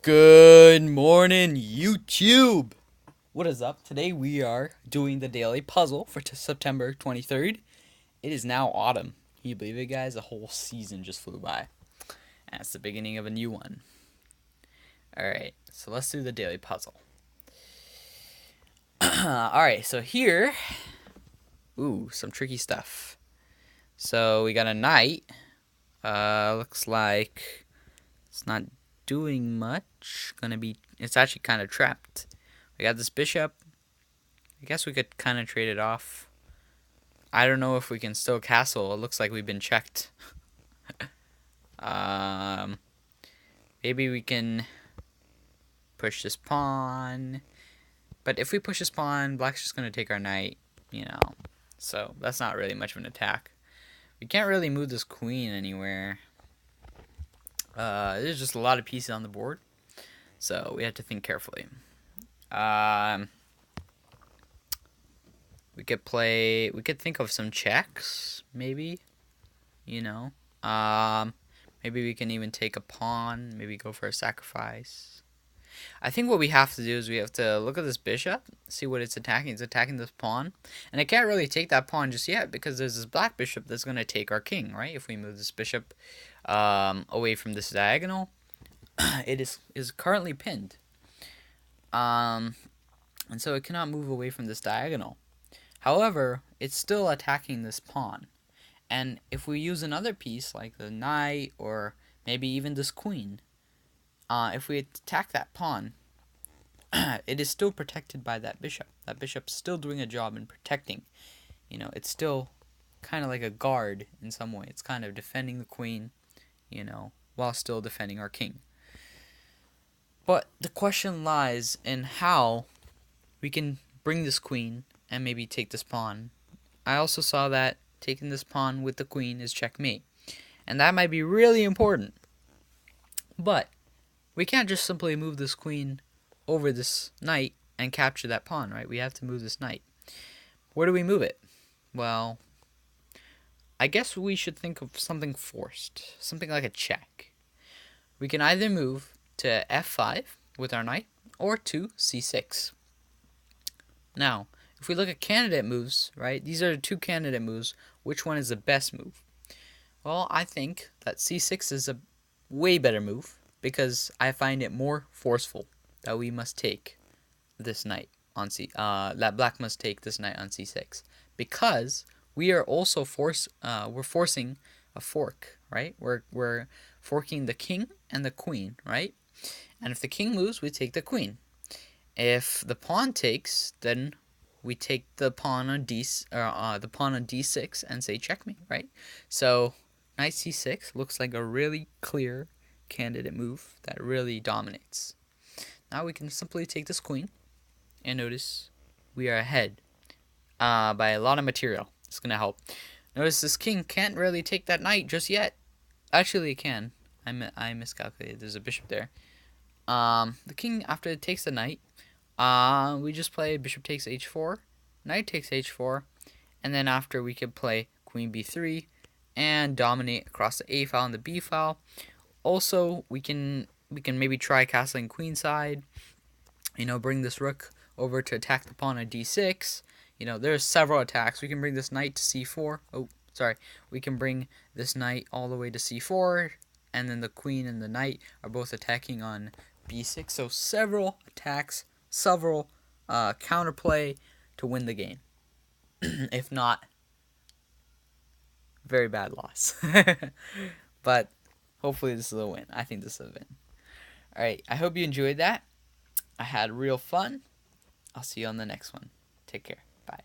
Good morning, YouTube. What is up? Today we are doing the daily puzzle for September 23rd. It is now autumn. Can you believe it, guys? A whole season just flew by. And it's the beginning of a new one. Alright, so let's do the daily puzzle. Alright, so here... Ooh, some tricky stuff. So we got a knight. Looks like it's not doing much. It's actually kind of trapped. We got this bishop. I guess we could kind of trade it off. I don't know if we can still castle. It looks like we've been checked. Maybe we can push this pawn. But if we push this pawn, black's just going to take our knight, So that's not really much of an attack. We can't really move this queen anywhere. There's just a lot of pieces on the board, so we have to think carefully. We could think of some checks, maybe. Maybe we can even take a pawn, maybe go for a sacrifice. I think what we have to do is we have to look at this bishop, see what it's attacking. It's attacking this pawn, and it can't really take that pawn just yet because there's this black bishop that's going to take our king, right? If we move this bishop away from this diagonal, it is currently pinned, and so it cannot move away from this diagonal. However, it's still attacking this pawn, and if we use another piece like the knight or maybe even this queen, if we attack that pawn, it is still protected by that bishop. That bishop's still doing a job in protecting. It's still kind of like a guard in some way. It's kind of defending the queen, while still defending our king. But the question lies in how we can bring this queen and maybe take this pawn. I also saw that taking this pawn with the queen is checkmate, and that might be really important. But we can't just simply move this queen over this knight and capture that pawn, right? We have to move this knight. Where do we move it? Well, I guess we should think of something forced, something like a check. We can either move to f5 with our knight or to c6. Now, if we look at candidate moves, right? These are the two candidate moves. Which one is the best move? Well, I think that c6 is a way better move because I find it more forceful that we must take this knight on that black must take this knight on c6 because we are also we're forcing a fork, right? We're forking the king and the queen, right? And if the king moves, we take the queen. If the pawn takes, then we take the pawn on d6 and say checkmate, right? So knight c6 looks like a really clear candidate move that really dominates. Now we can simply take this queen, and notice we are ahead by a lot of material. It's going to help. Notice this king can't really take that knight just yet. Actually, it can. I miscalculated. There's a bishop there. The king, after it takes the knight, we just play bishop takes h4, knight takes h4, and then after we could play queen b3 and dominate across the a file and the b file. Also, we can maybe try castling queenside. Bring this rook over to attack the pawn on d6. There's several attacks. We can bring this knight to c4. We can bring this knight all the way to c4, and then the queen and the knight are both attacking on b6. So several attacks, several counterplay to win the game. If not, very bad loss. But hopefully this is a win. I think this is a win. Alright, I hope you enjoyed that. I had real fun. I'll see you on the next one. Take care. Bye.